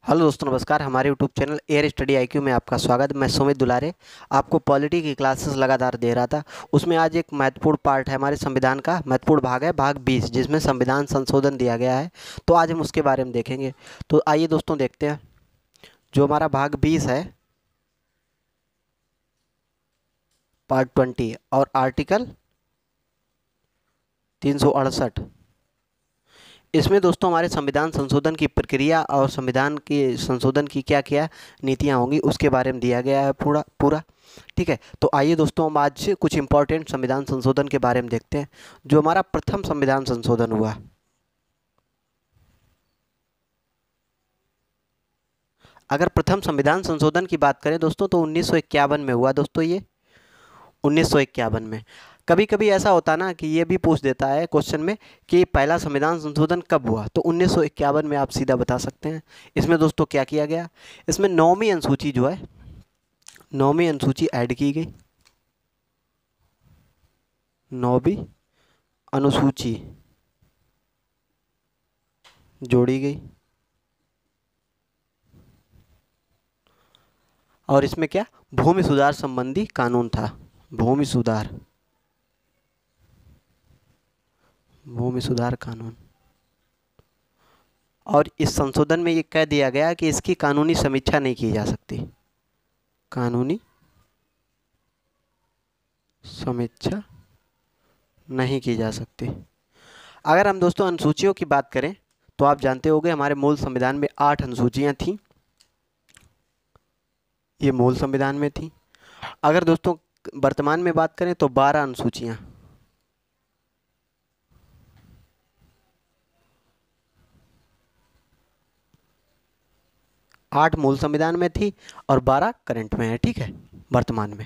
Hello दोस्तों, नमस्कार। हमारे YouTube channel air study IQ में आपका स्वागत। मैं सुमित दुलारे आपको पॉलिटी की क्लासेस लगातार दे रहा था। उसमें आज एक महत्वपूर्ण पार्ट है, हमारे संविधान का महत्वपूर्ण भाग है, भाग 20, जिसमें संविधान संशोधन दिया गया है। तो आज हम उसके बारे में देखेंगे। तो आइए दोस्तों देखते हैं। जो हमारा भाग 20 है, पार्ट 20 और आर्टिकल 368। इसमें दोस्तों हमारे संविधान संशोधन की प्रक्रिया और संविधान के संशोधन की क्या क्या नीतियाँ होंगी उसके बारे में दिया गया है पूरा पूरा। ठीक है, तो आइए दोस्तों हम आज कुछ इम्पोर्टेंट संविधान संशोधन के बारे में देखते हैं। जो हमारा प्रथम संविधान संशोधन हुआ, अगर प्रथम संविधान संशोधन की बात करें दोस्तों तो 1951 में हुआ दोस्तों। ये 1951 में। कभी कभी ऐसा होता ना कि ये भी पूछ देता है क्वेश्चन में कि पहला संविधान संशोधन कब हुआ, तो 1951 में आप सीधा बता सकते हैं। इसमें दोस्तों क्या किया गया, इसमें नौवीं अनुसूची जो है, नौवीं अनुसूची ऐड की गई। नौवीं अनुसूची जोड़ी गई। और इसमें क्या, भूमि सुधार संबंधी कानून था। भूमि सुधार, भूमि सुधार कानून। और इस संशोधन में ये कह दिया गया कि इसकी कानूनी समीक्षा नहीं की जा सकती। कानूनी समीक्षा नहीं की जा सकती। अगर हम दोस्तों अनुसूचियों की बात करें तो आप जानते होंगे हमारे मूल संविधान में 8 अनुसूचियां थीं। ये मूल संविधान में थी। अगर दोस्तों वर्तमान में बात करें तो 12 अनुसूचियां। 8 मूल संविधान में थी और 12 करंट में है। ठीक है, वर्तमान में।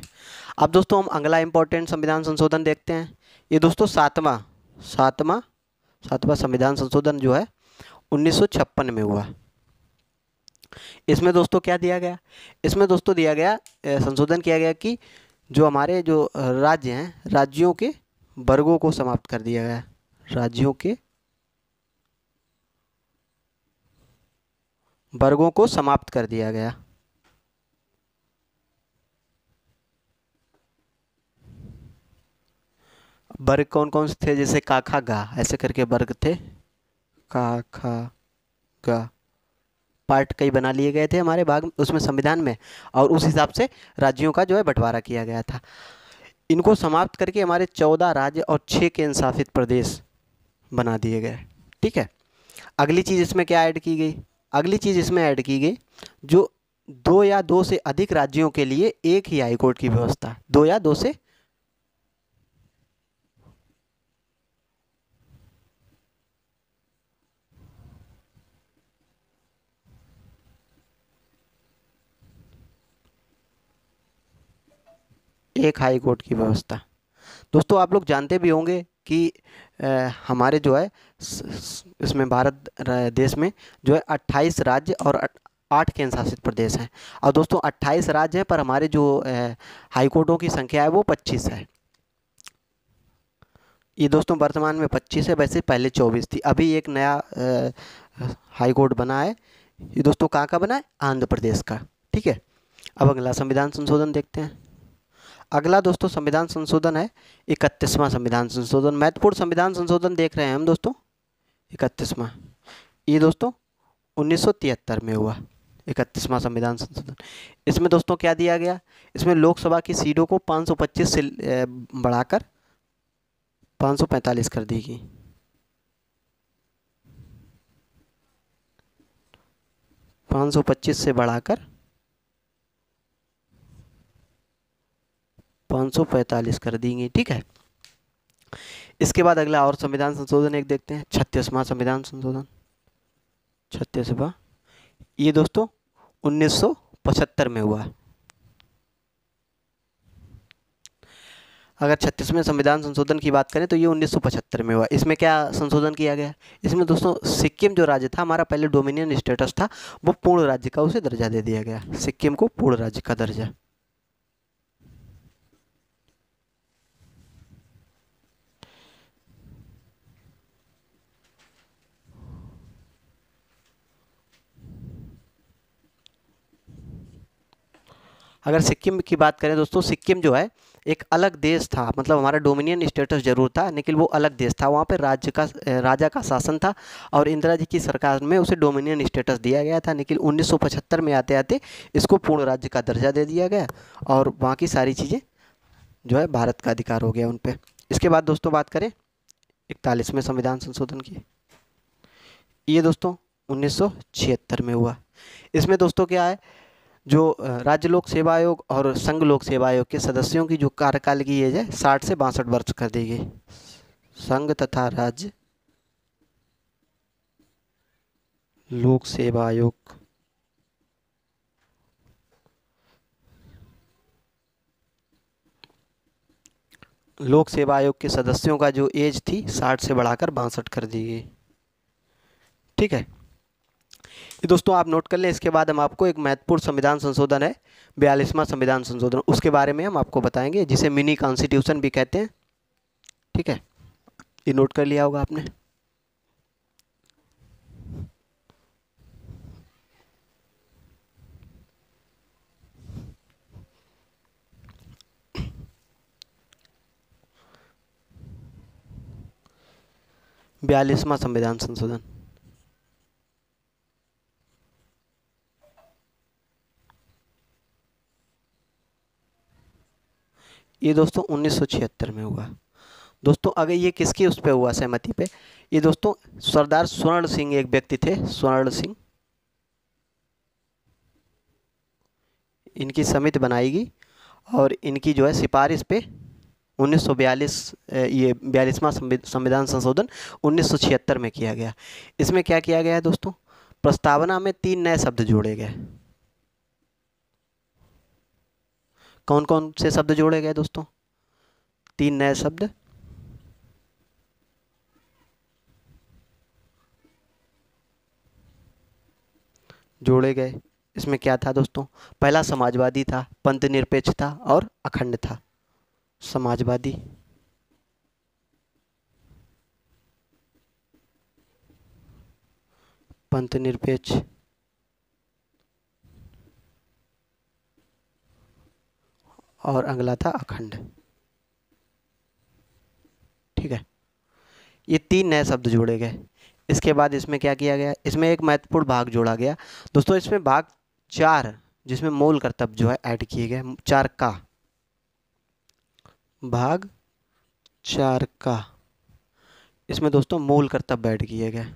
अब दोस्तों हम अगला इंपॉर्टेंट संविधान संशोधन देखते हैं। ये दोस्तों सातवां सातवां सातवां संविधान संशोधन जो है 1956 में हुआ। इसमें दोस्तों क्या दिया गया, इसमें दोस्तों दिया गया, संशोधन किया गया कि जो हमारे जो राज्य हैं, राज्यों के वर्गों को समाप्त कर दिया गया। राज्यों के वर्गों को समाप्त कर दिया गया। वर्ग कौन कौन से थे, जैसे का खा गा ऐसे करके वर्ग थे। का खा गा पार्ट कई बना लिए गए थे हमारे भाग उसमें संविधान में, और उस हिसाब से राज्यों का जो है बंटवारा किया गया था। इनको समाप्त करके हमारे 14 राज्य और 6 केंद्र शासित प्रदेश बना दिए गए। ठीक है, अगली चीज़ इसमें क्या ऐड की गई, अगली चीज़ इसमें ऐड की गई, जो 2 या 2 से अधिक राज्यों के लिए एक ही हाईकोर्ट की व्यवस्था। 2 या 2 से एक हाई कोर्ट की व्यवस्था। दोस्तों आप लोग जानते भी होंगे कि हमारे जो है इसमें भारत देश में जो है 28 राज्य और 8 केंद्र शासित प्रदेश हैं। और दोस्तों 28 राज्य हैं, पर हमारे जो हाई कोर्टों की संख्या है वो 25 है। ये दोस्तों वर्तमान में 25 है, वैसे पहले 24 थी। अभी एक नया हाई कोर्ट बना है। ये दोस्तों कहाँ का बना है, आंध्र प्रदेश का। ठीक है, अब अगला संविधान संशोधन देखते हैं। अगला दोस्तों संविधान संशोधन है 31वां संविधान संशोधन। महत्वपूर्ण संविधान संशोधन देख रहे हैं हम दोस्तों। 31वां, ये दोस्तों 1973 में हुआ। 31वां संविधान संशोधन। इसमें दोस्तों क्या दिया गया, इसमें लोकसभा की सीटों को 525 से बढ़ाकर 545 कर दी गई। 525 से बढ़ाकर 545 कर दी गई। ठीक है, इसके बाद अगला और संविधान संशोधन एक देखते हैं, 36वां संविधान संशोधन। 36वां, ये दोस्तों 1975 में हुआ। अगर 36वें संविधान संशोधन की बात करें तो ये 1975 में हुआ। इसमें क्या संशोधन किया गया, इसमें दोस्तों सिक्किम जो राज्य था हमारा, पहले डोमिनियन स्टेटस था, वो पूर्ण राज्य का उसे दर्जा दे दिया गया। सिक्किम को पूर्ण राज्य का दर्जा। अगर सिक्किम की बात करें दोस्तों, सिक्किम जो है एक अलग देश था, मतलब हमारा डोमिनियन स्टेटस जरूर था लेकिन वो अलग देश था, वहाँ पे राजा का शासन था और इंदिरा जी की सरकार में उसे डोमिनियन स्टेटस दिया गया था, लेकिन 1975 में आते आते इसको पूर्ण राज्य का दर्जा दे दिया गया और वहाँ की सारी चीज़ें जो है भारत का अधिकार हो गया उन पे। इसके बाद दोस्तों बात करें 41वें संविधान संशोधन की, ये दोस्तों 1976 में हुआ। इसमें दोस्तों क्या है, जो राज्य लोक सेवा आयोग और संघ लोक सेवा आयोग के सदस्यों की जो कार्यकाल की एज है 60 से 62 वर्ष कर दी गई। संघ तथा राज्य लोक सेवा आयोग लोक सेवा आयोग के सदस्यों का जो एज थी 60 से बढ़ाकर 62 कर दी गई। ठीक है, ये दोस्तों आप नोट कर लें। इसके बाद हम आपको एक महत्वपूर्ण संविधान संशोधन है 42वां संविधान संशोधन, उसके बारे में हम आपको बताएंगे, जिसे मिनी कॉन्स्टिट्यूशन भी कहते हैं। ठीक है, ये नोट कर लिया होगा आपने। बयालीसवां संविधान संशोधन, ये दोस्तों 1976 में हुआ। दोस्तों अगर ये किसकी उस पे हुआ, सहमति पे, ये दोस्तों सरदार स्वर्ण सिंह एक व्यक्ति थे, स्वर्ण सिंह, इनकी समिति बनाएगी और इनकी जो है सिफारिश पे 1942 ये 42वां संविधान संशोधन 1976 में किया गया। इसमें क्या किया गया है दोस्तों, प्रस्तावना में 3 नए शब्द जोड़े गए। कौन कौन से शब्द जोड़े गए दोस्तों, 3 नए शब्द। जोड़े गए, इसमें क्या था दोस्तों, पहला समाजवादी था, पंथ निरपेक्ष था और अखंड था। समाजवादी, पंथ निरपेक्ष और अगला था अखंड। ठीक है, ये 3 नए शब्द जोड़े गए। इसके बाद इसमें क्या किया गया, इसमें एक महत्वपूर्ण भाग जोड़ा गया दोस्तों, इसमें भाग 4 जिसमें मूल कर्तव्य जो है ऐड किए गए, 4 का भाग 4 का, इसमें दोस्तों मूल कर्तव्य ऐड किए गए।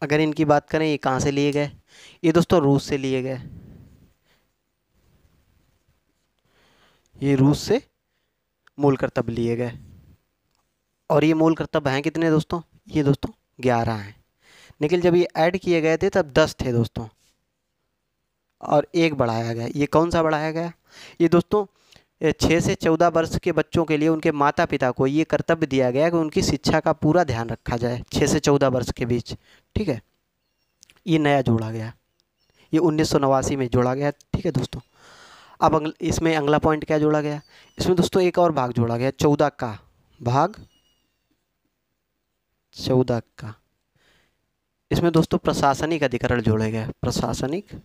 अगर इनकी बात करें, ये कहाँ से लिए गए, ये दोस्तों रूस से लिए गए। ये रूस से मूल कर्तव्य लिए गए और ये मूल कर्तव्य हैं कितने दोस्तों, ये दोस्तों 11 हैं, लेकिन जब ये ऐड किए गए थे तब 10 थे दोस्तों और एक बढ़ाया गया। ये कौन सा बढ़ाया गया, ये दोस्तों 6 से 14 वर्ष के बच्चों के लिए उनके माता पिता को ये कर्तव्य दिया गया कि उनकी शिक्षा का पूरा ध्यान रखा जाए 6 से 14 वर्ष के बीच। ठीक है, ये नया जोड़ा गया, ये 1989 में जोड़ा गया। ठीक है दोस्तों, अब इसमें अगला पॉइंट क्या जोड़ा गया, इसमें दोस्तों एक और भाग जोड़ा गया 14 का, भाग 14 का। इसमें दोस्तों प्रशासनिक अधिकरण जोड़े गए, प्रशासनिक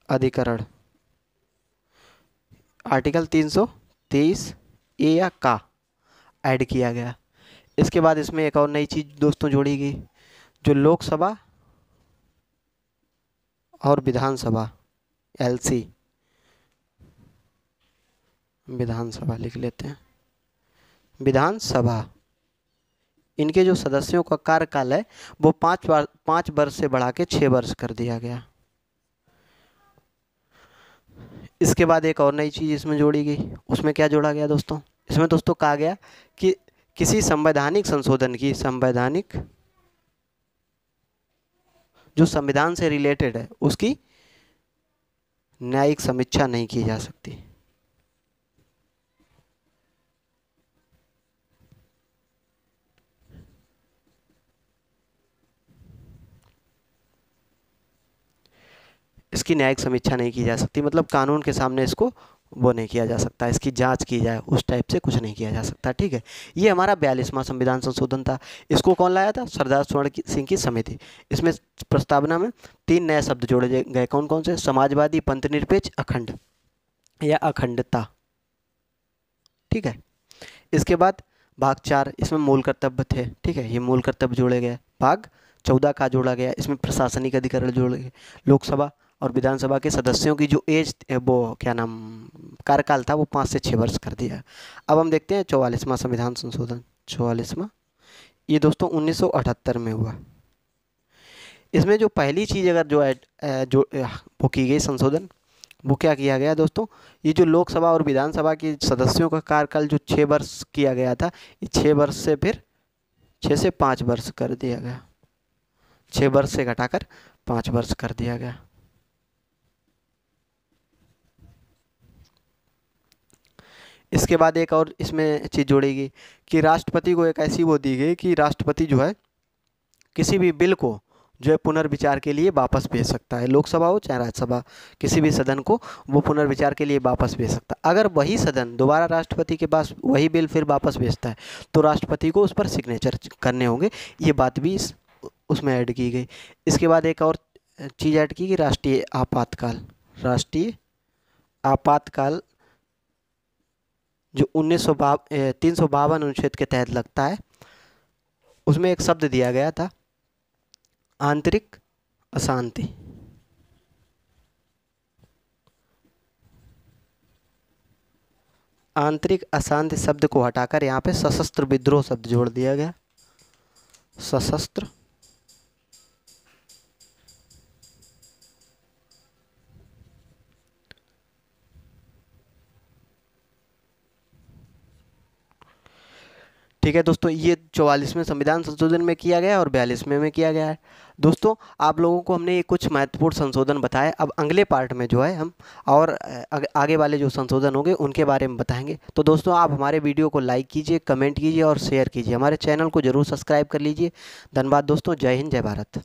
अधिकरण, आर्टिकल 323 ए या का ऐड किया गया। इसके बाद इसमें एक और नई चीज़ दोस्तों जोड़ी गई, जो लोकसभा और विधानसभा, एलसी, विधानसभा लिख लेते हैं, विधानसभा, इनके जो सदस्यों का कार्यकाल है वो 5 वर्ष से बढ़ा के 6 वर्ष कर दिया गया। इसके बाद एक और नई चीज़ इसमें जोड़ी गई, उसमें क्या जोड़ा गया दोस्तों, इसमें दोस्तों कहा गया कि किसी संवैधानिक संशोधन की, संवैधानिक जो संविधान से रिलेटेड है उसकी न्यायिक समीक्षा नहीं की जा सकती। इसकी न्यायिक समीक्षा नहीं की जा सकती, मतलब कानून के सामने इसको वो नहीं किया जा सकता, इसकी जांच की जाए उस टाइप से कुछ नहीं किया जा सकता। ठीक है, ये हमारा 42वां संविधान संशोधन था। इसको कौन लाया था? सरदार स्वर्ण सिंह की समिति। इसमें प्रस्तावना में 3 नए शब्द जोड़े गए। कौन कौन से? समाजवादी, पंथनिरपेक्ष, अखंड या अखंडता। ठीक है, इसके बाद भाग 4, इसमें मूल कर्तव्य थे। ठीक है, ये मूल कर्तव्य जोड़े गए। भाग 14 का जोड़ा गया, इसमें प्रशासनिक अधिकार जोड़े गए। लोकसभा और विधानसभा के सदस्यों की जो एज, वो क्या नाम, कार्यकाल था, वो 5 से 6 वर्ष कर दिया। अब हम देखते हैं 44वां संविधान संशोधन। 44वां, ये दोस्तों 1978 में हुआ। इसमें जो पहली चीज़ अगर जो वो की गई संशोधन, वो क्या किया गया दोस्तों? ये जो लोकसभा और विधानसभा के सदस्यों का कार्यकाल जो 6 वर्ष किया गया था, ये 6 वर्ष से फिर 6 से 5 वर्ष कर दिया गया। 6 वर्ष से घटाकर 5 वर्ष कर दिया गया। इसके बाद एक और इसमें चीज़ जोड़ेगी कि राष्ट्रपति को एक ऐसी वो दी गई कि राष्ट्रपति जो है किसी भी बिल को जो है पुनर्विचार के लिए वापस भेज सकता है। लोकसभा हो चाहे राज्यसभा, किसी भी सदन को वो पुनर्विचार के लिए वापस भेज सकता है। अगर वही सदन दोबारा राष्ट्रपति के पास वही बिल फिर वापस भेजता है तो राष्ट्रपति को उस पर सिग्नेचर करने होंगे। ये बात भी उसमें ऐड की गई। इसके बाद एक और चीज़ ऐड की कि राष्ट्रीय आपातकाल। राष्ट्रीय आपातकाल जो 352 अनुच्छेद के तहत लगता है, उसमें एक शब्द दिया गया था, आंतरिक अशांति। आंतरिक अशांति शब्द को हटाकर यहाँ पे सशस्त्र विद्रोह शब्द जोड़ दिया गया। सशस्त्र ठीक है दोस्तों, ये 44वें संविधान संशोधन में किया गया और 42वें में किया गया है। दोस्तों आप लोगों को हमने ये कुछ महत्वपूर्ण संशोधन बताए। अब अगले पार्ट में जो है हम और आगे वाले जो संशोधन होंगे उनके बारे में बताएंगे। तो दोस्तों आप हमारे वीडियो को लाइक कीजिए, कमेंट कीजिए और शेयर कीजिए। हमारे चैनल को जरूर सब्सक्राइब कर लीजिए। धन्यवाद दोस्तों। जय हिंद, जय भारत।